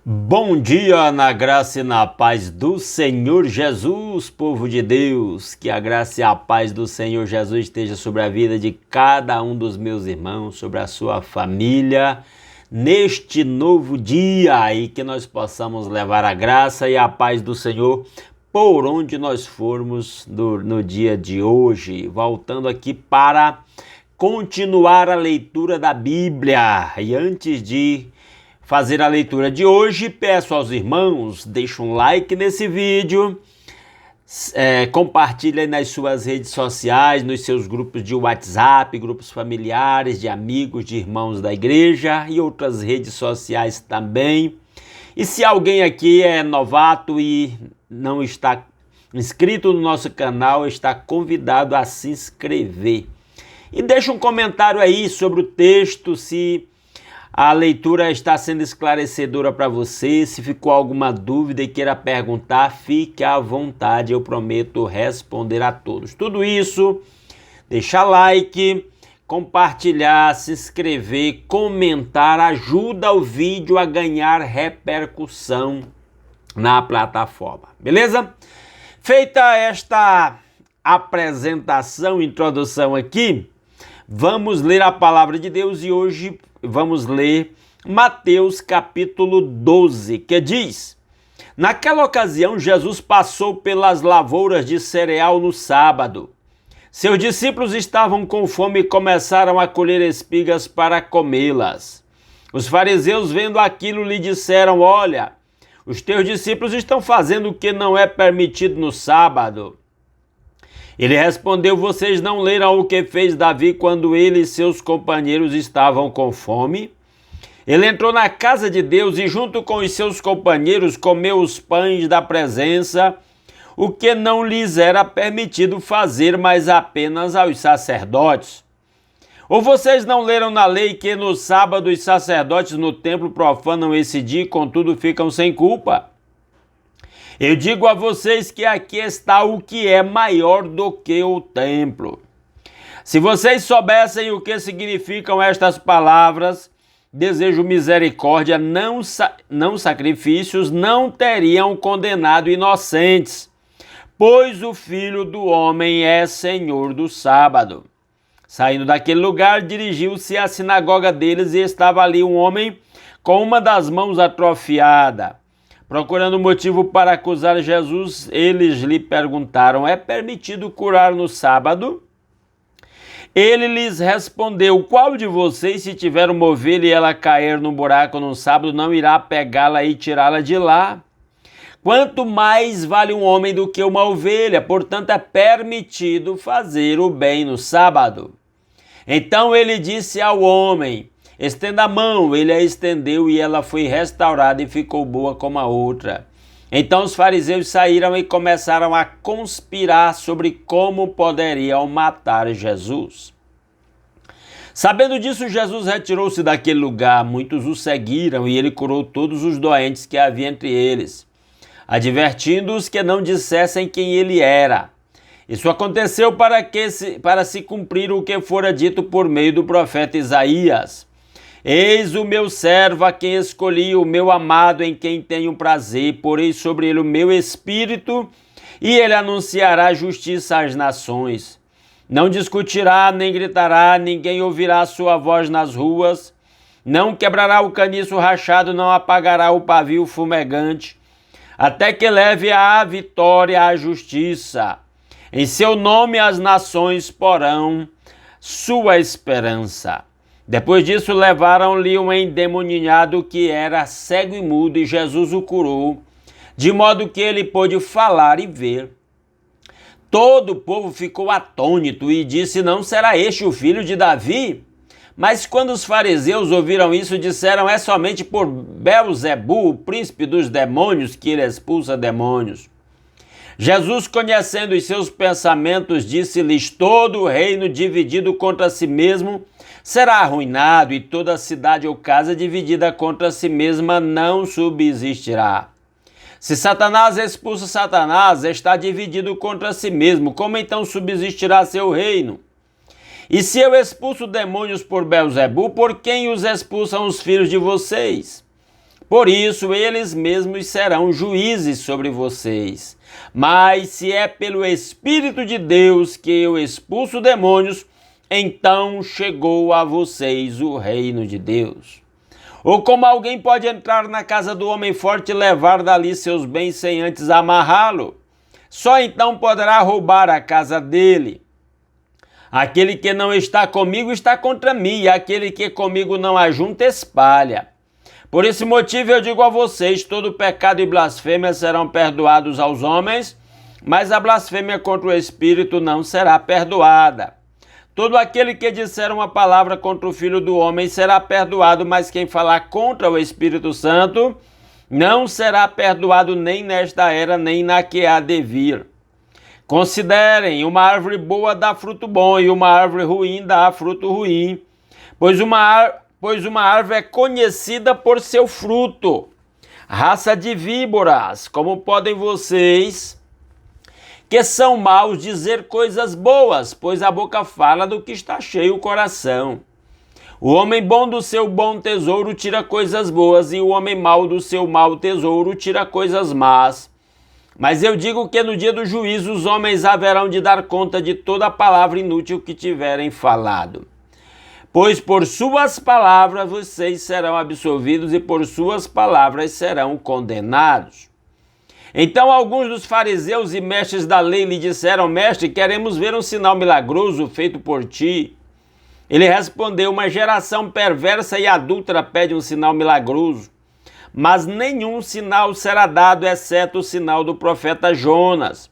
Bom dia, na graça e na paz do Senhor Jesus, povo de Deus. Que a graça e a paz do Senhor Jesus esteja sobre a vida de cada um dos meus irmãos, sobre a sua família, neste novo dia, e que nós possamos levar a graça e a paz do Senhor por onde nós formos no dia de hoje. Voltando aqui para continuar a leitura da Bíblia. E antes de fazer a leitura de hoje, peço aos irmãos, deixa um like nesse vídeo, compartilha aí nas suas redes sociais, nos seus grupos de WhatsApp, grupos familiares, de amigos, de irmãos da igreja e outras redes sociais também. E se alguém aqui é novato e não está inscrito no nosso canal, está convidado a se inscrever. E deixa um comentário aí sobre o texto, se a leitura está sendo esclarecedora para você. Se ficou alguma dúvida e queira perguntar, fique à vontade, eu prometo responder a todos. Tudo isso, deixar like, compartilhar, se inscrever, comentar, ajuda o vídeo a ganhar repercussão na plataforma, beleza? Feita esta apresentação, introdução aqui, vamos ler a palavra de Deus e hoje vamos ler Mateus capítulo 12, que diz: Naquela ocasião, Jesus passou pelas lavouras de cereal no sábado. Seus discípulos estavam com fome e começaram a colher espigas para comê-las. Os fariseus, vendo aquilo, lhe disseram: Olha, os teus discípulos estão fazendo o que não é permitido no sábado. Ele respondeu: Vocês não leram o que fez Davi quando ele e seus companheiros estavam com fome? Ele entrou na casa de Deus e junto com os seus companheiros comeu os pães da presença, o que não lhes era permitido fazer, mas apenas aos sacerdotes. Ou vocês não leram na lei que no sábado os sacerdotes no templo profanam esse dia e contudo ficam sem culpa? Eu digo a vocês que aqui está o que é maior do que o templo. Se vocês soubessem o que significam estas palavras, desejo misericórdia, não sacrifícios, não teriam condenado inocentes, pois o Filho do Homem é Senhor do sábado. Saindo daquele lugar, dirigiu-se à sinagoga deles e estava ali um homem com uma das mãos atrofiada. Procurando motivo para acusar Jesus, eles lhe perguntaram: É permitido curar no sábado? Ele lhes respondeu: Qual de vocês, se tiver uma ovelha e ela cair num buraco no sábado, não irá pegá-la e tirá-la de lá? Quanto mais vale um homem do que uma ovelha, portanto é permitido fazer o bem no sábado. Então ele disse ao homem: Estenda a mão. Ele a estendeu e ela foi restaurada e ficou boa como a outra. Então os fariseus saíram e começaram a conspirar sobre como poderiam matar Jesus. Sabendo disso, Jesus retirou-se daquele lugar. Muitos o seguiram e ele curou todos os doentes que havia entre eles, advertindo-os que não dissessem quem ele era. Isso aconteceu para se cumprir o que fora dito por meio do profeta Isaías: Eis o meu servo a quem escolhi, o meu amado em quem tenho prazer, porei sobre ele o meu espírito e ele anunciará justiça às nações. Não discutirá, nem gritará, ninguém ouvirá sua voz nas ruas, não quebrará o caniço rachado, não apagará o pavio fumegante, até que leve à vitória a justiça. Em seu nome as nações porão sua esperança. Depois disso, levaram-lhe um endemoniado que era cego e mudo, e Jesus o curou, de modo que ele pôde falar e ver. Todo o povo ficou atônito e disse: Não será este o filho de Davi? Mas quando os fariseus ouviram isso, disseram: É somente por Beelzebu, o príncipe dos demônios, que ele expulsa demônios. Jesus, conhecendo os seus pensamentos, disse-lhes: Todo o reino dividido contra si mesmo será arruinado, e toda cidade ou casa dividida contra si mesma não subsistirá. Se Satanás expulsa Satanás, está dividido contra si mesmo. Como então subsistirá seu reino? E se eu expulso demônios por Beelzebu, por quem os expulsam os filhos de vocês? Por isso, eles mesmos serão juízes sobre vocês. Mas se é pelo Espírito de Deus que eu expulso demônios, então chegou a vocês o reino de Deus. Ou como alguém pode entrar na casa do homem forte e levar dali seus bens sem antes amarrá-lo? Só então poderá roubar a casa dele. Aquele que não está comigo está contra mim, e aquele que comigo não ajunta espalha. Por esse motivo eu digo a vocês, todo pecado e blasfêmia serão perdoados aos homens, mas a blasfêmia contra o Espírito não será perdoada. Todo aquele que disser uma palavra contra o Filho do Homem será perdoado, mas quem falar contra o Espírito Santo não será perdoado nem nesta era, nem na que há de vir. Considerem, uma árvore boa dá fruto bom e uma árvore ruim dá fruto ruim, pois uma árvore é conhecida por seu fruto. Raça de víboras, como podem vocês, que são maus, dizer coisas boas, pois a boca fala do que está cheio o coração. O homem bom do seu bom tesouro tira coisas boas, e o homem mau do seu mau tesouro tira coisas más. Mas eu digo que no dia do juízo os homens haverão de dar conta de toda a palavra inútil que tiverem falado. Pois por suas palavras vocês serão absolvidos e por suas palavras serão condenados. Então alguns dos fariseus e mestres da lei lhe disseram: Mestre, queremos ver um sinal milagroso feito por ti. Ele respondeu: uma geração perversa e adúltera pede um sinal milagroso, mas nenhum sinal será dado, exceto o sinal do profeta Jonas.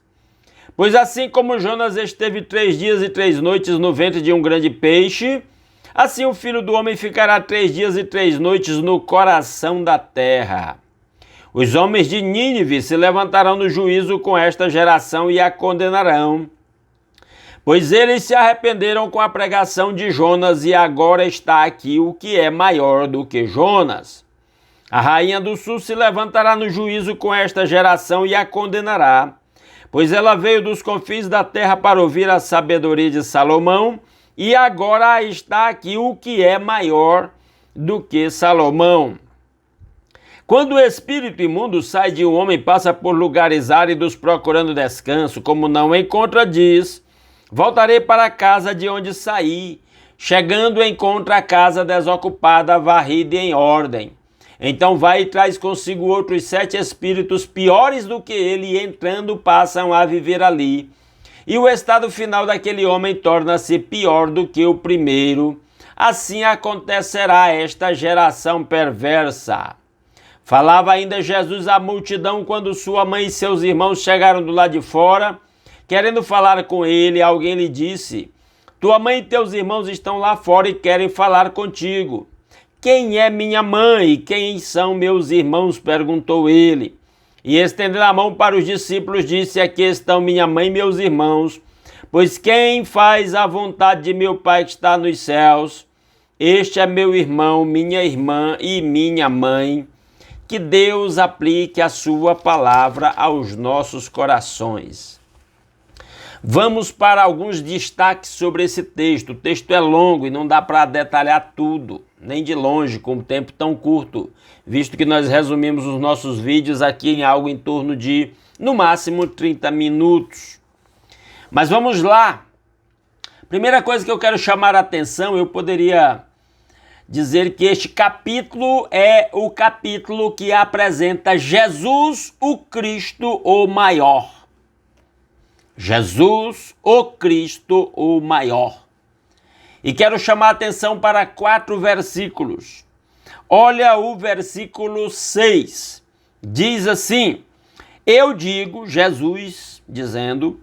Pois assim como Jonas esteve 3 dias e 3 noites no ventre de um grande peixe, assim o Filho do Homem ficará 3 dias e 3 noites no coração da terra. Os homens de Nínive se levantarão no juízo com esta geração e a condenarão, pois eles se arrependeram com a pregação de Jonas, e agora está aqui o que é maior do que Jonas. A rainha do sul se levantará no juízo com esta geração e a condenará, pois ela veio dos confins da terra para ouvir a sabedoria de Salomão, e agora está aqui o que é maior do que Salomão. Quando o espírito imundo sai de um homem, passa por lugares áridos procurando descanso. Como não encontra, diz: voltarei para a casa de onde saí. Chegando, encontra a casa desocupada, varrida e em ordem. Então vai e traz consigo outros 7 espíritos piores do que ele, e entrando passam a viver ali. E o estado final daquele homem torna-se pior do que o primeiro. Assim acontecerá esta geração perversa. Falava ainda Jesus à multidão quando sua mãe e seus irmãos chegaram do lado de fora, querendo falar com ele. Alguém lhe disse: tua mãe e teus irmãos estão lá fora e querem falar contigo. Quem é minha mãe e quem são meus irmãos? Perguntou ele. E estendendo a mão para os discípulos, disse: aqui estão minha mãe e meus irmãos, pois quem faz a vontade de meu Pai que está nos céus, este é meu irmão, minha irmã e minha mãe. Que Deus aplique a sua palavra aos nossos corações. Vamos para alguns destaques sobre esse texto. O texto é longo e não dá para detalhar tudo, nem de longe, com um tempo tão curto, visto que nós resumimos os nossos vídeos aqui em algo em torno de, no máximo, 30 minutos. Mas vamos lá. Primeira coisa que eu quero chamar a atenção, eu poderia dizer que este capítulo é o capítulo que apresenta Jesus, o Cristo, o maior. Jesus, o Cristo, o maior. E quero chamar a atenção para 4 versículos. Olha o versículo 6. Diz assim: eu digo, Jesus dizendo,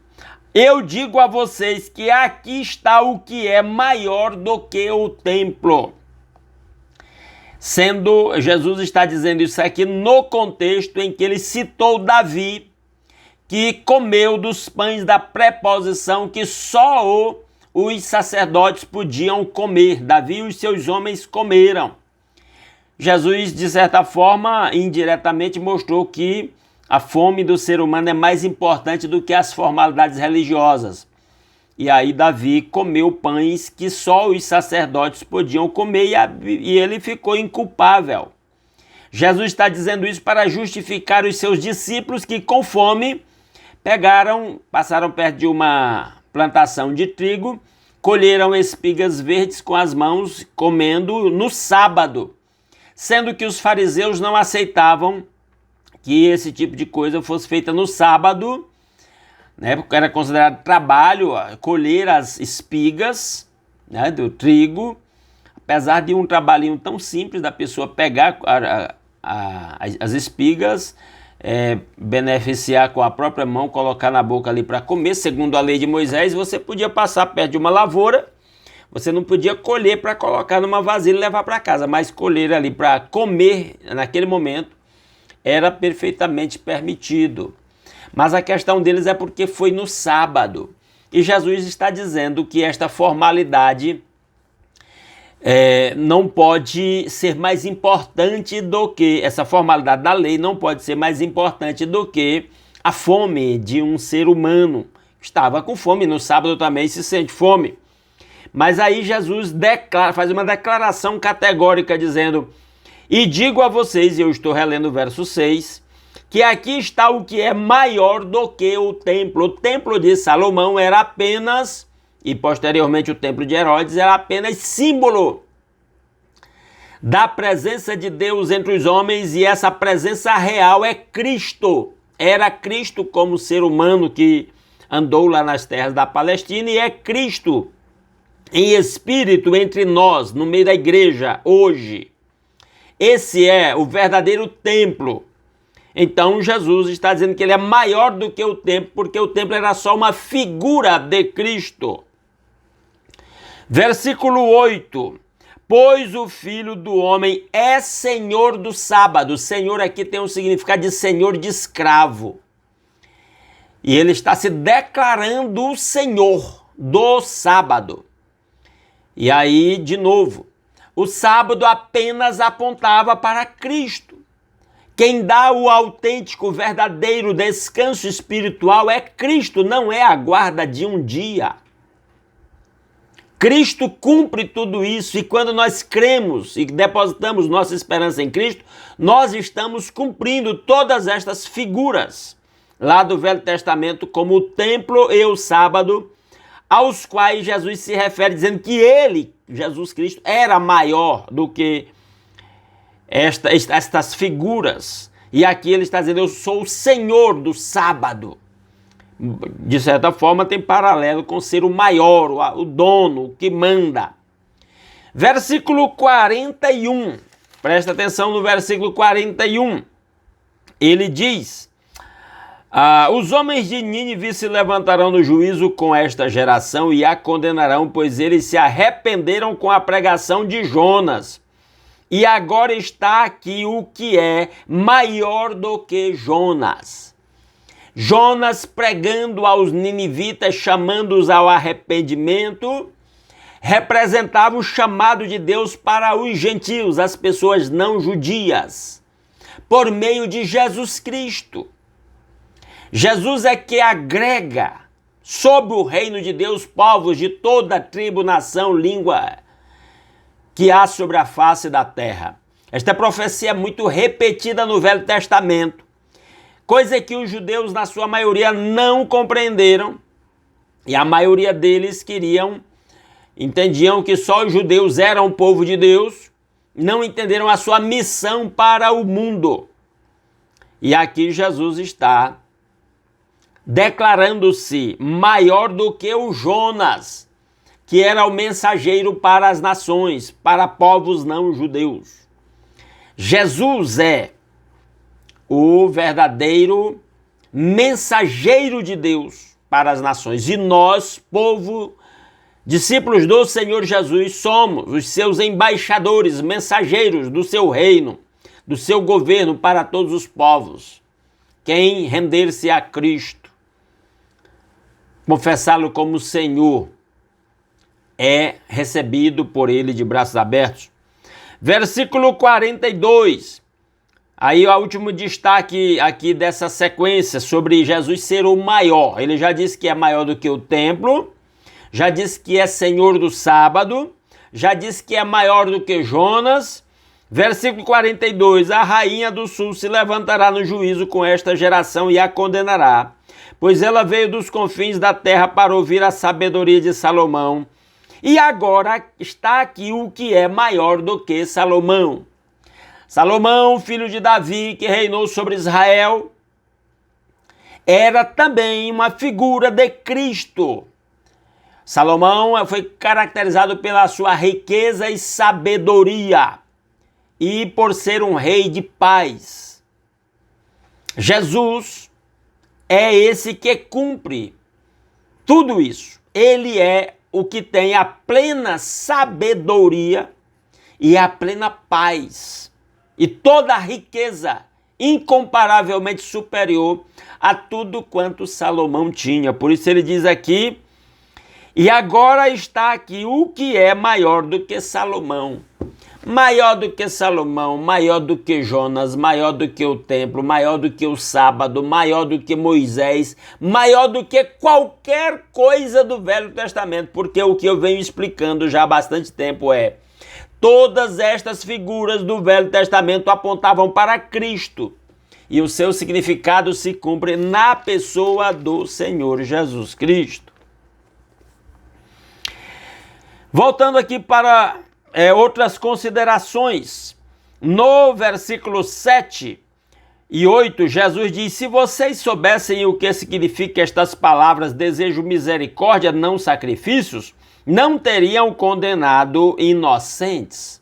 eu digo a vocês que aqui está o que é maior do que o templo. Jesus está dizendo isso aqui no contexto em que ele citou Davi, que comeu dos pães da preposição que só os sacerdotes podiam comer. Davi e os seus homens comeram. Jesus, de certa forma, indiretamente mostrou que a fome do ser humano é mais importante do que as formalidades religiosas. E aí Davi comeu pães que só os sacerdotes podiam comer, e ele ficou inculpável. Jesus está dizendo isso para justificar os seus discípulos que, com fome, passaram perto de uma plantação de trigo, colheram espigas verdes com as mãos, comendo no sábado, sendo que os fariseus não aceitavam que esse tipo de coisa fosse feita no sábado, né, porque era considerado trabalho colher as espigas, né, do trigo, apesar de um trabalhinho tão simples da pessoa pegar as espigas, beneficiar com a própria mão, colocar na boca ali para comer, segundo a lei de Moisés. Você podia passar perto de uma lavoura, você não podia colher para colocar numa vasilha e levar para casa, mas colher ali para comer naquele momento era perfeitamente permitido. Mas a questão deles é porque foi no sábado. E Jesus está dizendo que esta formalidade não pode ser mais importante do que, essa formalidade da lei não pode ser mais importante do que a fome de um ser humano. Estava com fome, no sábado também se sente fome. Mas aí Jesus faz uma declaração categórica dizendo: e digo a vocês, e eu estou relendo o verso 6, que aqui está o que é maior do que o templo. O templo de Salomão era apenas, e posteriormente o templo de Herodes, era apenas símbolo da presença de Deus entre os homens, e essa presença real é Cristo. Era Cristo como ser humano que andou lá nas terras da Palestina, e é Cristo em espírito entre nós, no meio da igreja, hoje. Esse é o verdadeiro templo. Então Jesus está dizendo que ele é maior do que o templo, porque o templo era só uma figura de Cristo. Versículo 8. Pois o Filho do Homem é Senhor do sábado. Senhor aqui tem um significado de senhor de escravo. E ele está se declarando o Senhor do sábado. E aí, de novo, o sábado apenas apontava para Cristo. Quem dá o autêntico, verdadeiro descanso espiritual é Cristo, não é a guarda de um dia. Cristo cumpre tudo isso, e quando nós cremos e depositamos nossa esperança em Cristo, nós estamos cumprindo todas estas figuras lá do Velho Testamento, como o templo e o sábado, aos quais Jesus se refere, dizendo que ele, Jesus Cristo, era maior do que estas figuras. E aqui ele está dizendo: eu sou o Senhor do sábado. De certa forma tem paralelo com ser o maior, o dono, o que manda. Versículo 41, presta atenção no versículo 41. Ele diz: os homens de Nínive se levantarão no juízo com esta geração e a condenarão, pois eles se arrependeram com a pregação de Jonas. E agora está aqui o que é maior do que Jonas. Jonas pregando aos ninivitas, chamando-os ao arrependimento, representava o chamado de Deus para os gentios, as pessoas não judias, por meio de Jesus Cristo. Jesus é que agrega sob o reino de Deus povos de toda tribo, nação, língua que há sobre a face da terra. Esta profecia é muito repetida no Velho Testamento, coisa que os judeus, na sua maioria, não compreenderam, e a maioria deles entendiam que só os judeus eram o povo de Deus, não entenderam a sua missão para o mundo. E aqui Jesus está declarando-se maior do que o Jonas, que era o mensageiro para as nações, para povos não judeus. Jesus é o verdadeiro mensageiro de Deus para as nações. E nós, povo, discípulos do Senhor Jesus, somos os seus embaixadores, mensageiros do seu reino, do seu governo para todos os povos. Quem render-se a Cristo, confessá-lo como Senhor, é recebido por ele de braços abertos. Versículo 42. Aí o último destaque aqui dessa sequência sobre Jesus ser o maior. Ele já disse que é maior do que o templo, já disse que é Senhor do sábado, já disse que é maior do que Jonas, Versículo 42, a rainha do sul se levantará no juízo com esta geração e a condenará, pois ela veio dos confins da terra para ouvir a sabedoria de Salomão, e agora está aqui o que é maior do que Salomão. Salomão, filho de Davi, que reinou sobre Israel, era também uma figura de Cristo. Salomão foi caracterizado pela sua riqueza e sabedoria e por ser um rei de paz. Jesus é esse que cumpre tudo isso. Ele é o que tem a plena sabedoria e a plena paz e toda a riqueza incomparavelmente superior a tudo quanto Salomão tinha. Por isso ele diz aqui, e agora está aqui o que é maior do que Salomão. Maior do que Salomão, maior do que Jonas, maior do que o templo, maior do que o sábado, maior do que Moisés, maior do que qualquer coisa do Velho Testamento, porque o que eu venho explicando já há bastante tempo é, todas estas figuras do Velho Testamento apontavam para Cristo, e o seu significado se cumpre na pessoa do Senhor Jesus Cristo. Voltando aqui para outras considerações, no versículo 7 e 8, Jesus diz, se vocês soubessem o que significa estas palavras, desejo misericórdia, não sacrifícios, não teriam condenado inocentes.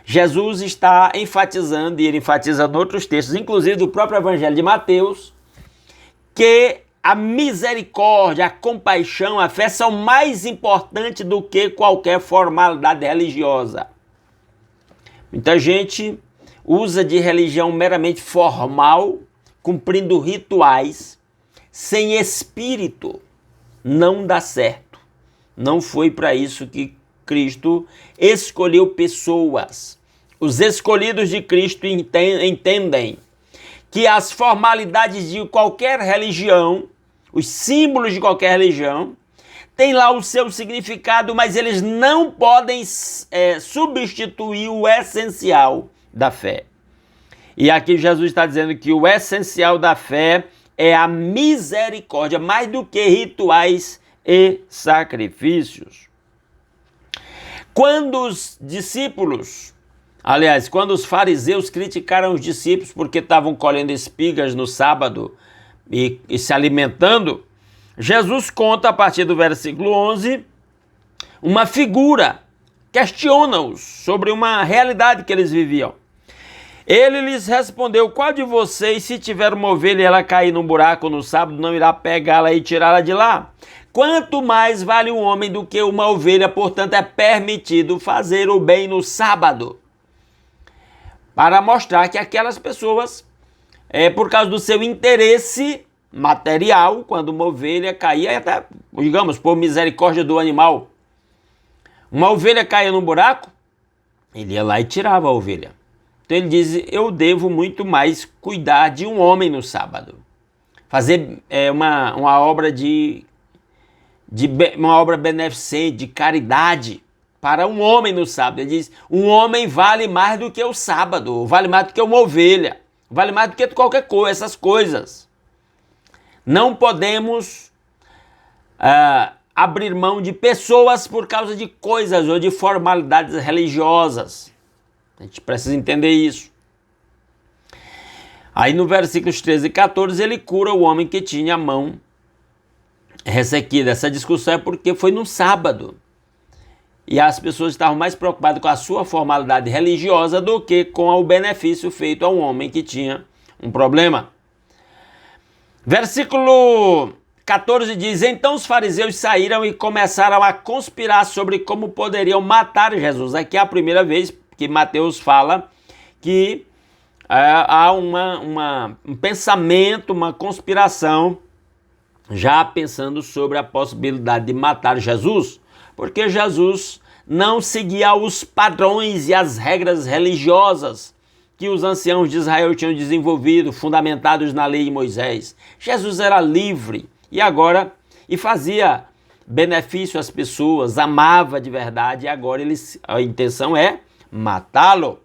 Jesus está enfatizando, e ele enfatiza em outros textos, inclusive do próprio Evangelho de Mateus, que a misericórdia, a compaixão, a fé são mais importantes do que qualquer formalidade religiosa. Muita gente usa de religião meramente formal, cumprindo rituais, sem espírito. Não dá certo. Não foi para isso que Cristo escolheu pessoas. Os escolhidos de Cristo entendem que as formalidades de qualquer religião, os símbolos de qualquer religião, têm lá o seu significado, mas eles não podem substituir o essencial da fé. E aqui Jesus está dizendo que o essencial da fé é a misericórdia, mais do que rituais e sacrifícios. Quando os discípulos, aliás, quando os fariseus criticaram os discípulos porque estavam colhendo espigas no sábado e se alimentando, Jesus conta a partir do versículo 11 uma figura, questiona-os sobre uma realidade que eles viviam. Ele lhes respondeu, qual de vocês, se tiver uma ovelha e ela cair num buraco no sábado, não irá pegá-la e tirá-la de lá? Quanto mais vale um homem do que uma ovelha, portanto é permitido fazer o bem no sábado. Para mostrar que aquelas pessoas, por causa do seu interesse material, quando uma ovelha caía, até, digamos, por misericórdia do animal, uma ovelha caía num buraco, ele ia lá e tirava a ovelha. Então ele diz, eu devo muito mais cuidar de um homem no sábado. Fazer uma obra uma obra beneficente, de caridade, para um homem no sábado. Ele diz, um homem vale mais do que o sábado, vale mais do que uma ovelha, vale mais do que qualquer coisa, essas coisas. Não podemos abrir mão de pessoas por causa de coisas ou de formalidades religiosas. A gente precisa entender isso. Aí no versículos 13 e 14 ele cura o homem que tinha a mão ressequida. Essa discussão é porque foi no sábado. E as pessoas estavam mais preocupadas com a sua formalidade religiosa do que com o benefício feito a um homem que tinha um problema. Versículo 14 diz, então os fariseus saíram e começaram a conspirar sobre como poderiam matar Jesus. Aqui é a primeira vez que Mateus fala que há um pensamento, uma conspiração, já pensando sobre a possibilidade de matar Jesus, porque Jesus não seguia os padrões e as regras religiosas que os anciãos de Israel tinham desenvolvido, fundamentados na lei de Moisés. Jesus era livre e fazia benefício às pessoas, amava de verdade, e agora a intenção é matá-lo.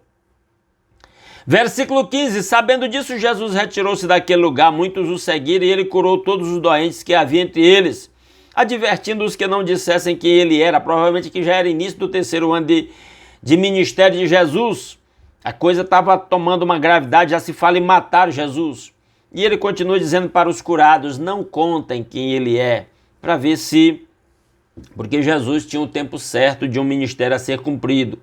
Versículo 15, sabendo disso, Jesus retirou-se daquele lugar, muitos o seguiram e ele curou todos os doentes que havia entre eles, advertindo-os que não dissessem quem ele era, provavelmente que já era início do 3º ano de ministério de Jesus. A coisa estava tomando uma gravidade, já se fala em matar Jesus. E ele continua dizendo para os curados, não contem quem ele é, para ver se... Porque Jesus tinha o tempo certo de um ministério a ser cumprido.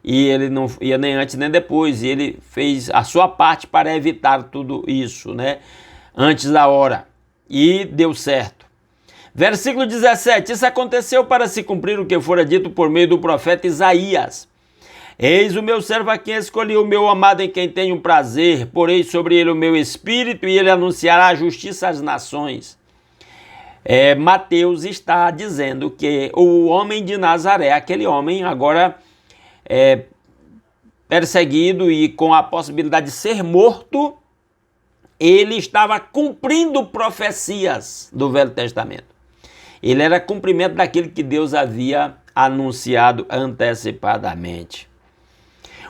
E ele não ia nem antes nem depois, e ele fez a sua parte para evitar tudo isso, né? Antes da hora. E deu certo. Versículo 17, isso aconteceu para se cumprir o que fora dito por meio do profeta Isaías. Eis o meu servo a quem escolhi, o meu amado em quem tenho prazer, porei sobre ele o meu espírito e ele anunciará a justiça às nações. Mateus está dizendo que o homem de Nazaré, aquele homem agora perseguido e com a possibilidade de ser morto, ele estava cumprindo profecias do Velho Testamento. Ele era cumprimento daquilo que Deus havia anunciado antecipadamente.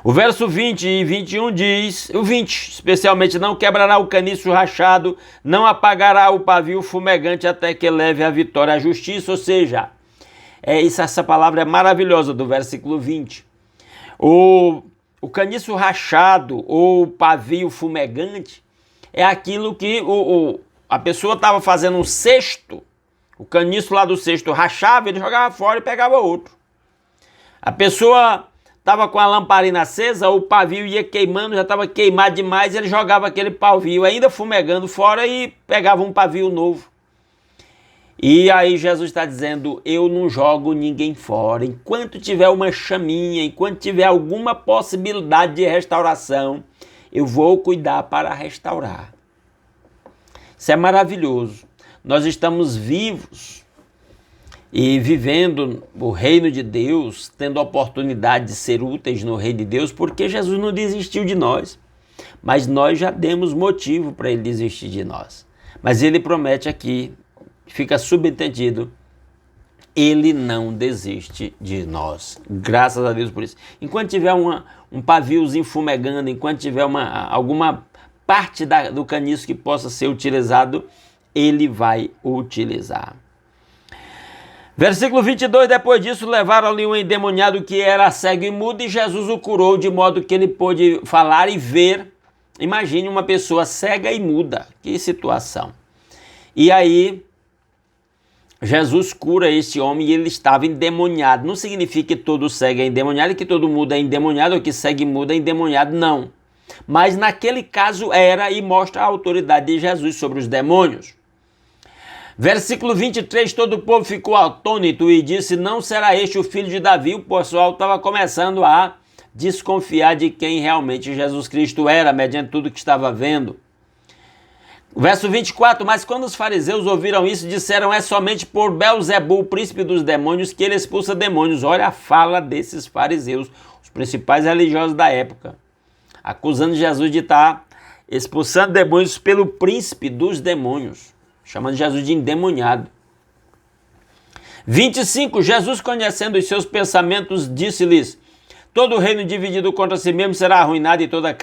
O verso 20 e 21 diz, o 20 especialmente, não quebrará o caniço rachado, não apagará o pavio fumegante até que leve a vitória à justiça, ou seja, essa palavra é maravilhosa do versículo 20. O caniço rachado ou pavio fumegante é aquilo que a pessoa estava fazendo um cesto, o caniço lá do cesto rachava, ele jogava fora e pegava outro. A pessoa estava com a lamparina acesa, o pavio ia queimando, já estava queimado demais, ele jogava aquele pavio ainda fumegando fora e pegava um pavio novo. E aí Jesus está dizendo, eu não jogo ninguém fora, enquanto tiver uma chaminha, enquanto tiver alguma possibilidade de restauração, eu vou cuidar para restaurar. Isso é maravilhoso. Nós estamos vivos e vivendo o reino de Deus, tendo a oportunidade de ser úteis no reino de Deus, porque Jesus não desistiu de nós, mas nós já demos motivo para ele desistir de nós. Mas ele promete aqui, fica subentendido, ele não desiste de nós. Graças a Deus por isso. Enquanto tiver um paviozinho fumegando, enquanto tiver alguma parte do caniço que possa ser utilizado, ele vai utilizar. Versículo 22, depois disso levaram-lhe um endemoniado que era cego e mudo e Jesus o curou de modo que ele pôde falar e ver. Imagine uma pessoa cega e muda, que situação. E aí Jesus cura este homem e ele estava endemoniado. Não significa que todo cego é endemoniado, que todo mudo é endemoniado, ou que cego e mudo é endemoniado, não. Mas naquele caso era, e mostra a autoridade de Jesus sobre os demônios. Versículo 23, todo o povo ficou atônito e disse, não será este o filho de Davi? O pessoal estava começando a desconfiar de quem realmente Jesus Cristo era, mediante tudo que estava vendo. Verso 24, mas quando os fariseus ouviram isso, disseram, é somente por Belzebu, o príncipe dos demônios, que ele expulsa demônios. Olha a fala desses fariseus, os principais religiosos da época, acusando Jesus de estar expulsando demônios pelo príncipe dos demônios, chamando Jesus de endemoniado. 25, Jesus, conhecendo os seus pensamentos, disse-lhes, todo reino dividido contra si mesmo será arruinado e toda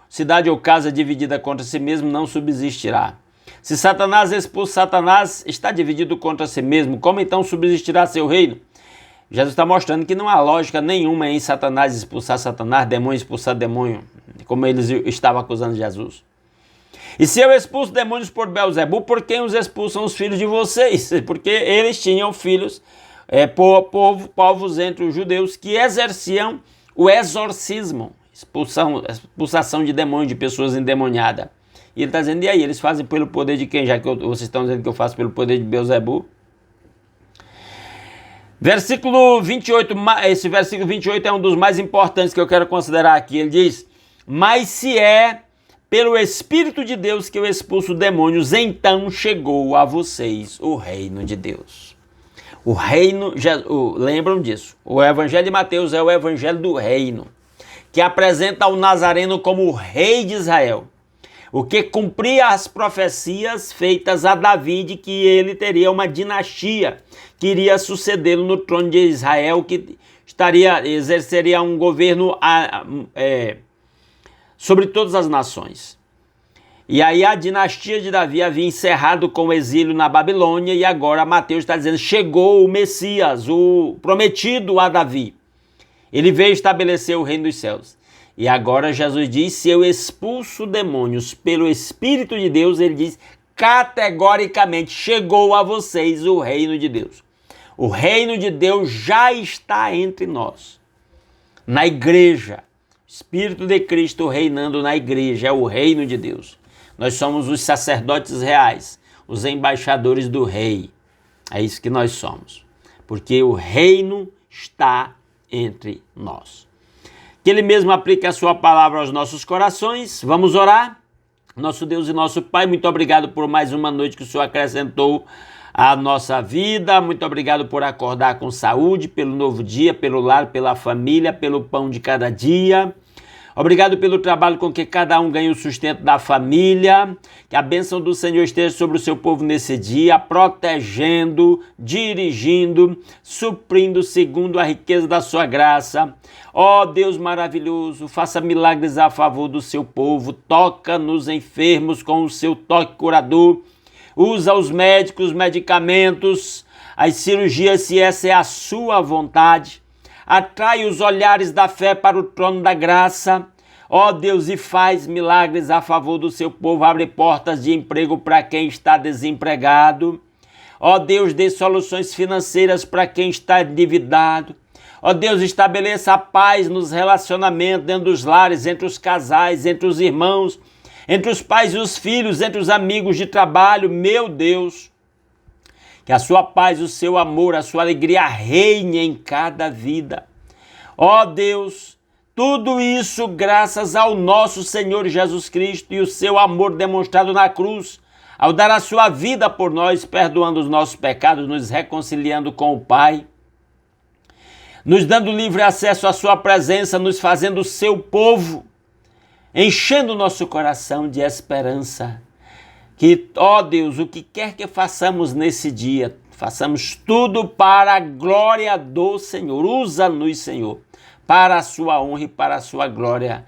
cidade ou casa dividida contra si mesmo não subsistirá. Se Satanás expulsa Satanás, está dividido contra si mesmo, como então subsistirá seu reino? Jesus está mostrando que não há lógica nenhuma em Satanás expulsar Satanás, demônio expulsar demônio, como eles estavam acusando Jesus. E se eu expulso demônios por Belzebu, por quem os expulsam os filhos de vocês? Porque eles tinham filhos, povos entre os judeus que exerciam o exorcismo, expulsação de demônios, de pessoas endemoniadas. E ele está dizendo, e aí, eles fazem pelo poder de quem? Já que vocês estão dizendo que eu faço pelo poder de Belzebu? Versículo 28, esse versículo 28 é um dos mais importantes que eu quero considerar aqui. Ele diz, mas se é pelo Espírito de Deus que eu expulso demônios, então chegou a vocês o reino de Deus. O reino, lembram disso, o Evangelho de Mateus é o Evangelho do reino, que apresenta o Nazareno como o rei de Israel, o que cumpria as profecias feitas a Davi de que ele teria uma dinastia que iria sucedê-lo no trono de Israel, que exerceria um governo sobre todas as nações. E aí a dinastia de Davi havia encerrado com o exílio na Babilônia e agora Mateus está dizendo, chegou o Messias, o prometido a Davi. Ele veio estabelecer o reino dos céus. E agora Jesus diz, se eu expulso demônios pelo Espírito de Deus, ele diz categoricamente, chegou a vocês o reino de Deus. O reino de Deus já está entre nós, na igreja. O Espírito de Cristo reinando na igreja é o reino de Deus. Nós somos os sacerdotes reais, os embaixadores do rei. É isso que nós somos, porque o reino está entre nós. Que Ele mesmo aplique a sua palavra aos nossos corações. Vamos orar? Nosso Deus e nosso Pai, muito obrigado por mais uma noite que o Senhor acrescentou à nossa vida. Muito obrigado por acordar com saúde, pelo novo dia, pelo lar, pela família, pelo pão de cada dia. Obrigado pelo trabalho com que cada um ganha o sustento da família. Que a bênção do Senhor esteja sobre o seu povo nesse dia, protegendo, dirigindo, suprindo segundo a riqueza da sua graça. Ó Deus maravilhoso, faça milagres a favor do seu povo. Toca nos enfermos com o seu toque curador. Usa os médicos, os medicamentos, as cirurgias, se essa é a sua vontade. Atrai os olhares da fé para o trono da graça. Ó Deus, e faz milagres a favor do seu povo. Abre portas de emprego para quem está desempregado. Ó Deus, dê soluções financeiras para quem está endividado. Ó Deus, estabeleça a paz nos relacionamentos, dentro dos lares, entre os casais, entre os irmãos, entre os pais e os filhos, entre os amigos de trabalho. Meu Deus, que a sua paz, o seu amor, a sua alegria reine em cada vida. Ó Deus, tudo isso graças ao nosso Senhor Jesus Cristo e o seu amor demonstrado na cruz, ao dar a sua vida por nós, perdoando os nossos pecados, nos reconciliando com o Pai, nos dando livre acesso à sua presença, nos fazendo seu povo, enchendo o nosso coração de esperança. Que, ó Deus, o que quer que façamos nesse dia, façamos tudo para a glória do Senhor. Usa-nos, Senhor, para a sua honra e para a sua glória,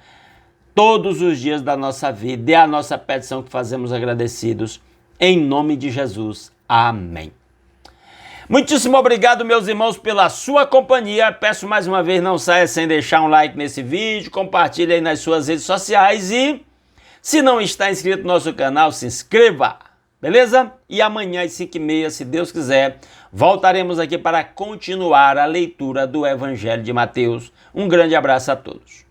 todos os dias da nossa vida. É a nossa petição que fazemos agradecidos, em nome de Jesus. Amém. Muitíssimo obrigado, meus irmãos, pela sua companhia. Peço mais uma vez, não saia sem deixar um like nesse vídeo, compartilhe aí nas suas redes sociais e, se não está inscrito no nosso canal, se inscreva, beleza? E amanhã às 5h30, se Deus quiser, voltaremos aqui para continuar a leitura do Evangelho de Mateus. Um grande abraço a todos.